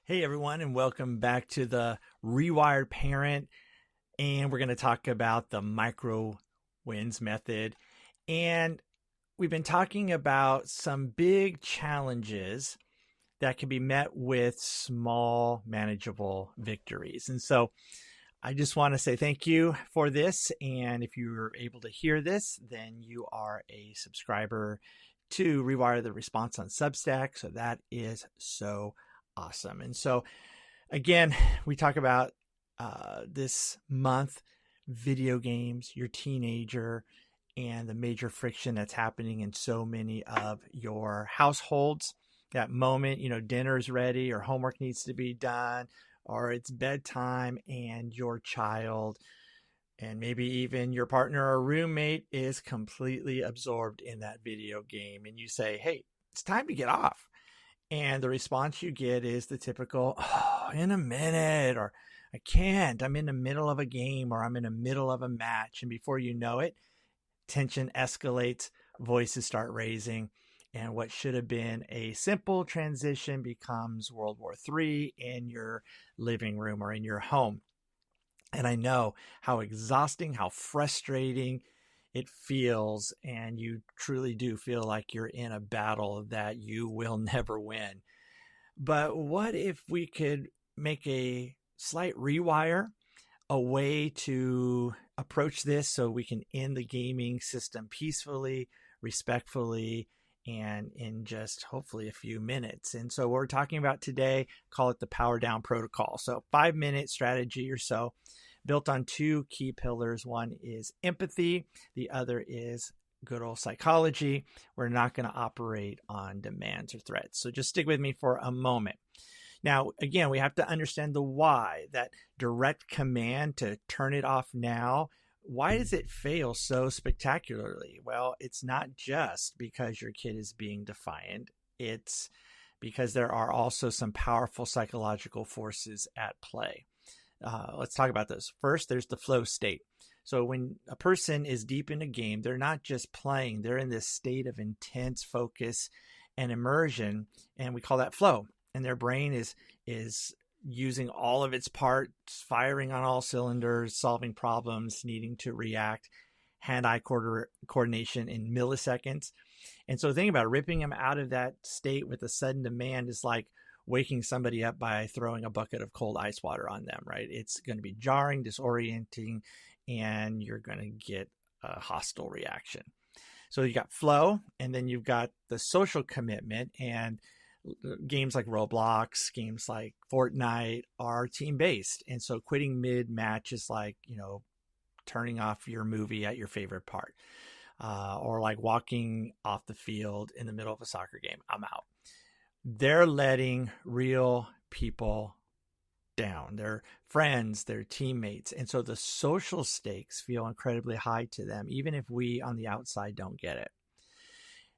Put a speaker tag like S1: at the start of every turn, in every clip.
S1: Hey everyone, and welcome back to the Rewired Parent. And we're going to talk about the micro wins method. And we've been talking about some big challenges that can be met with small, manageable victories. And so I just want to say thank you for this. And if you're able to hear this, then you are a subscriber to Rewire the Response on Substack. So that is so awesome. And so again, we talk about this month video games, your teenager, and the major friction that's happening in so many of your households. That moment, dinner's ready or homework needs to be done or it's bedtime and your child and maybe even your partner or roommate is completely absorbed in that video game. And you say, hey, it's time to get off. And the response you get is the typical, oh, in a minute, or I can't, I'm in the middle of a game, or I'm in the middle of a match. And before you know it, tension escalates, voices start raising, and what should have been a simple transition becomes World War III in your living room or in your home. And I know how exhausting, how frustrating it feels, and you truly do feel like you're in a battle that you will never win. But what if we could make a slight rewire, a way to approach this so we can end the gaming system peacefully, respectfully, and in just hopefully a few minutes. And so what we're talking about today, call it the power down protocol. So 5-minute strategy or so, built on two key pillars. One is empathy. The other is good old psychology. We're not going to operate on demands or threats. So just stick with me for a moment. Now, again, we have to understand the why, that direct command to turn it off now. Why does it fail so spectacularly? Well, it's not just because your kid is being defiant. It's because there are also some powerful psychological forces at play. Let's talk about this. First, there's the flow state. So when a person is deep in a game, they're not just playing, they're in this state of intense focus and immersion, and we call that flow. And their brain is using all of its parts, firing on all cylinders, solving problems, needing to react, hand-eye coordination in milliseconds. And so think about it, ripping them out of that state with a sudden demand is like waking somebody up by throwing a bucket of cold ice water on them, right? It's going to be jarring, disorienting, and you're going to get a hostile reaction. So you got flow, and then you've got the social commitment, and games like Roblox, games like Fortnite are team-based. And so quitting mid-match is like, turning off your movie at your favorite part, or like walking off the field in the middle of a soccer game. I'm out. They're letting real people down, their friends, their teammates. And so the social stakes feel incredibly high to them, even if we on the outside don't get it.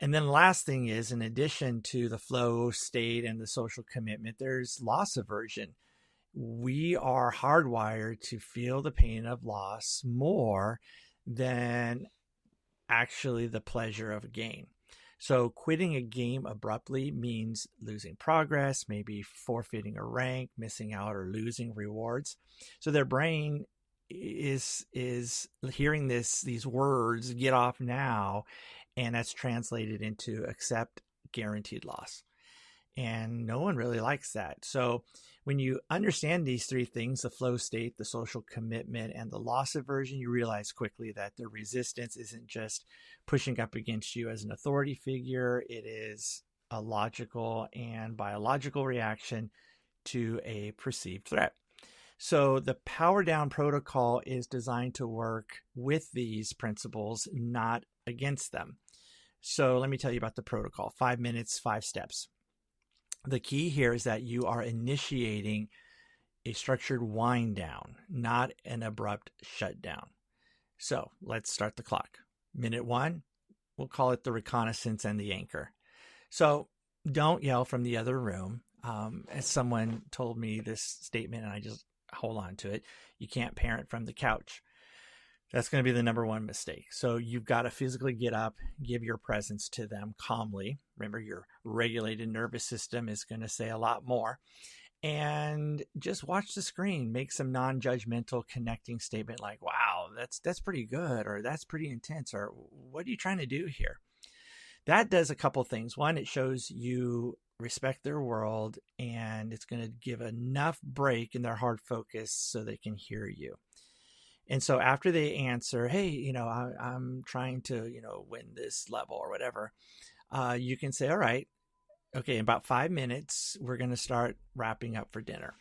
S1: And then the last thing is, in addition to the flow state and the social commitment, there's loss aversion. We are hardwired to feel the pain of loss more than actually the pleasure of a gain. So quitting a game abruptly means losing progress, maybe forfeiting a rank, missing out, or losing rewards. So their brain is hearing these words, get off now, and that's translated into accept guaranteed loss. And no one really likes that. So when you understand these three things, the flow state, the social commitment, and the loss aversion, you realize quickly that the resistance isn't just pushing up against you as an authority figure. It is a logical and biological reaction to a perceived threat. So the power down protocol is designed to work with these principles, not against them. So let me tell you about the protocol. 5 minutes, 5 steps. The key here is that you are initiating a structured wind down, not an abrupt shutdown. So let's start the clock. Minute 1, we'll call it the reconnaissance and the anchor. So don't yell from the other room. As someone told me this statement, and I just hold on to it, you can't parent from the couch. That's going to be the number one mistake. So you've got to physically get up, give your presence to them calmly. Remember, your regulated nervous system is going to say a lot more. and just watch the screen. Make some non-judgmental connecting statement like, wow, that's pretty good, or that's pretty intense, or what are you trying to do here? That does a couple things. One, it shows you respect their world, and it's going to give enough break in their hard focus so they can hear you. And so after they answer, hey, I'm trying to, win this level or whatever, you can say, all right, okay, in about 5 minutes, we're going to start wrapping up for dinner.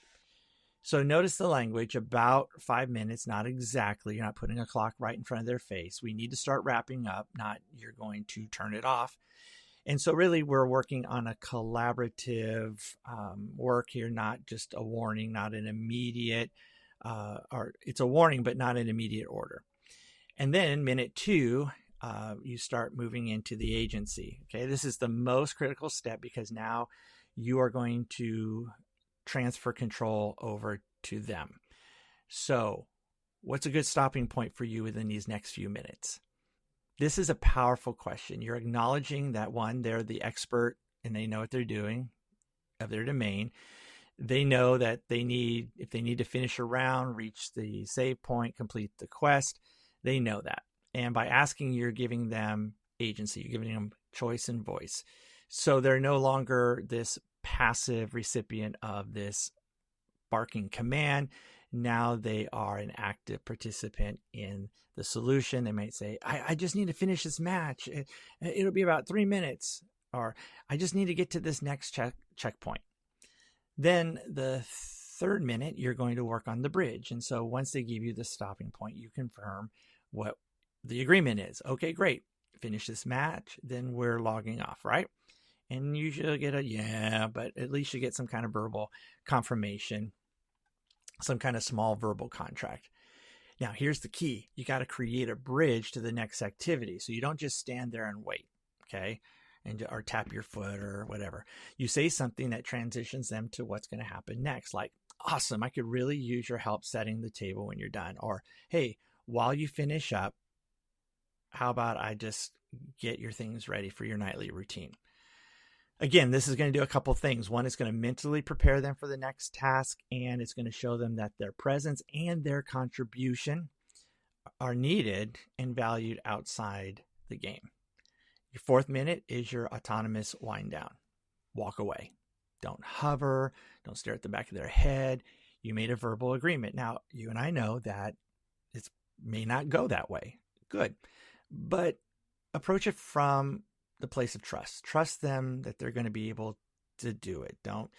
S1: So notice the language, about 5 minutes, not exactly. You're not putting a clock right in front of their face. We need to start wrapping up, not you're going to turn it off. And so really we're working on a collaborative work here, not just a warning, not an immediate, or it's a warning, but not an immediate order. And then minute 2, you start moving into the agency. Okay, this is the most critical step because now you are going to transfer control over to them. So what's a good stopping point for you within these next few minutes? This is a powerful question. You're acknowledging that, one, they're the expert and they know what they're doing of their domain. They know that if they need to finish a round, reach the save point, complete the quest, they know that. And by asking, you're giving them agency, you're giving them choice and voice. So they're no longer this passive recipient of this barking command. Now they are an active participant in the solution. They might say, I just need to finish this match. It'll be about 3 minutes. Or I just need to get to this next checkpoint. Then the 3rd minute, you're going to work on the bridge. And so once they give you the stopping point, you confirm what the agreement is. Okay, great. Finish this match. Then we're logging off, right? And you should get a yeah, but at least you get some kind of verbal confirmation, some kind of small verbal contract. Now, here's the key. You got to create a bridge to the next activity. So you don't just stand there and wait, okay? Or tap your foot or whatever. You say something that transitions them to what's going to happen next. Like, awesome, I could really use your help setting the table when you're done. Or, hey, while you finish up, how about I just get your things ready for your nightly routine? Again, this is going to do a couple things. One, it's going to mentally prepare them for the next task, and it's going to show them that their presence and their contribution are needed and valued outside the game. Your 4th minute is your autonomous wind down. Walk away. Don't hover. Don't stare at the back of their head. You made a verbal agreement. Now, you and I know that it may not go that way. Good. But approach it from the place of trust. Trust them that they're going to be able to do it. Don't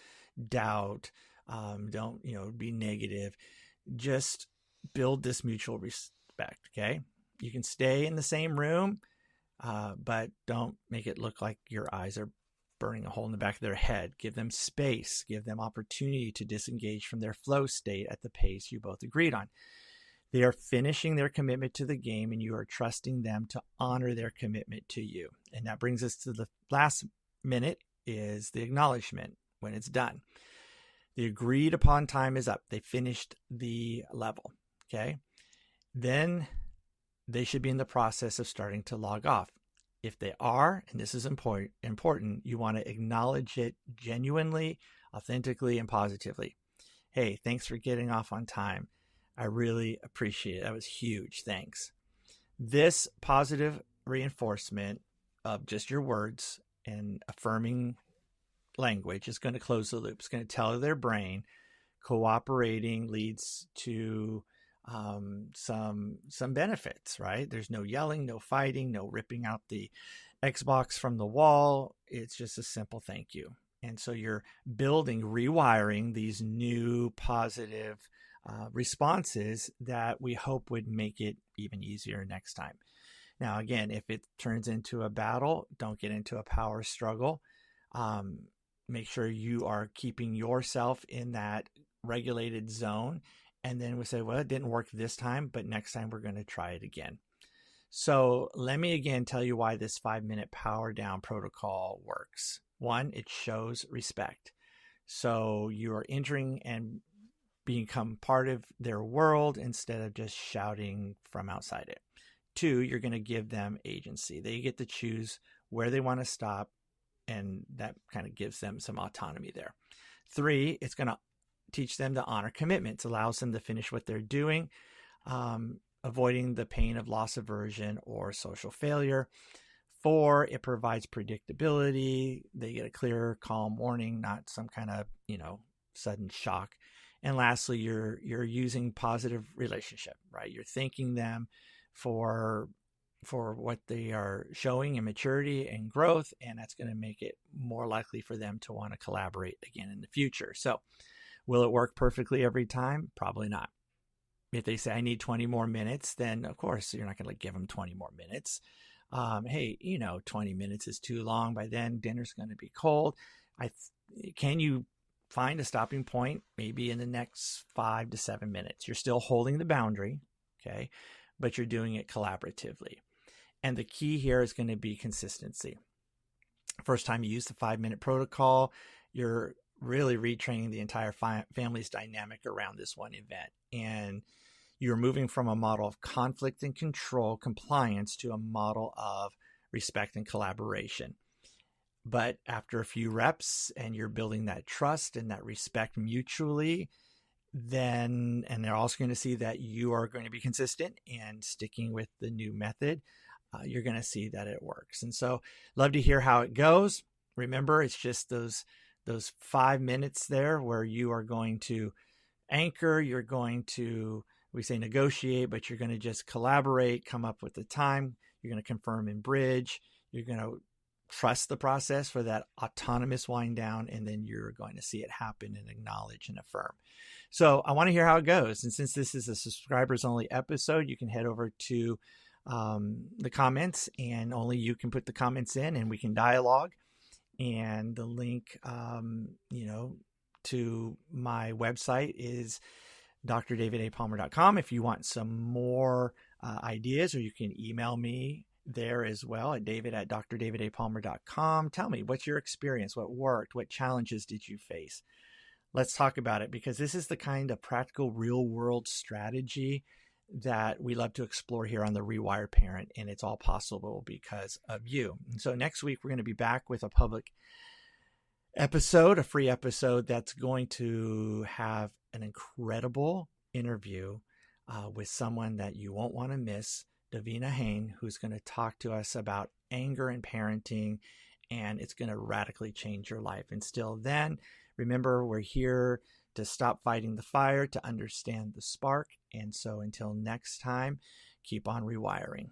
S1: doubt. Don't be negative. Just build this mutual respect. Okay. You can stay in the same room, but don't make it look like your eyes are burning a hole in the back of their head. Give them space. Give them opportunity to disengage from their flow state at the pace you both agreed on. They are finishing their commitment to the game, and you are trusting them to honor their commitment to you. And that brings us to the last minute, is the acknowledgement when it's done. The agreed upon time is up. They finished the level. Okay. Then they should be in the process of starting to log off. If they are, and this is important, you want to acknowledge it genuinely, authentically, and positively. Hey, thanks for getting off on time. I really appreciate it. That was huge. Thanks. This positive reinforcement of just your words and affirming language is going to close the loop. It's going to tell their brain cooperating leads to some benefits, right? There's no yelling, no fighting, no ripping out the Xbox from the wall. It's just a simple thank you. And so you're rewiring these new positive responses that we hope would make it even easier next time. Now, again, if it turns into a battle, don't get into a power struggle. Make sure you are keeping yourself in that regulated zone. And then we say, well, it didn't work this time, but next time we're going to try it again. So let me again tell you why this 5-minute power down protocol works. One, it shows respect. So you are entering and become part of their world instead of just shouting from outside it. 2, you're going to give them agency. They get to choose where they want to stop, and that kind of gives them some autonomy there. 3, it's going to teach them to honor commitments, allows them to finish what they're doing, avoiding the pain of loss aversion or social failure. 4, it provides predictability. They get a clear, calm warning, not some kind of, sudden shock. And lastly, you're using positive relationship, right? You're thanking them for what they are showing in maturity and growth, and that's going to make it more likely for them to want to collaborate again in the future. So will it work perfectly every time? Probably not. If they say, I need 20 more minutes, then of course you're not going to give them 20 more minutes. Hey, 20 minutes is too long. By then dinner's going to be cold. Can you find a stopping point maybe in the next 5 to 7 minutes? You're still holding the boundary, okay, but you're doing it collaboratively. And the key here is going to be consistency. First time you use the 5-minute protocol, you're really retraining the entire family's dynamic around this one event. And you're moving from a model of conflict and control, compliance, to a model of respect and collaboration. But after a few reps and you're building that trust and that respect mutually, and they're also going to see that you are going to be consistent and sticking with the new method, you're going to see that it works. And so love to hear how it goes. Remember, it's just those 5 minutes there where you are going to anchor, you're going to, we say negotiate, but you're going to just collaborate, come up with the time, you're going to confirm and bridge, you're going to trust the process for that autonomous wind down, and then you're going to see it happen and acknowledge and affirm. So I want to hear how it goes. And since this is a subscribers only episode, you can head over to the comments, and only you can put the comments in and we can dialogue. And the link, to my website is drdavidapalmer.com. If you want some more ideas, or you can email me there as well at david@drdavidapalmer.com. Tell me, what's your experience? What worked? What challenges did you face? Let's talk about it, because this is the kind of practical, real world strategy that we love to explore here on the Rewired Parent, and it's all possible because of you. And so next week, we're going to be back with a public episode, a free episode that's going to have an incredible interview with someone that you won't want to miss, Davina Hain, who's going to talk to us about anger and parenting, and it's going to radically change your life. And still then, remember, we're here to stop fighting the fire, to understand the spark. And so until next time, keep on rewiring.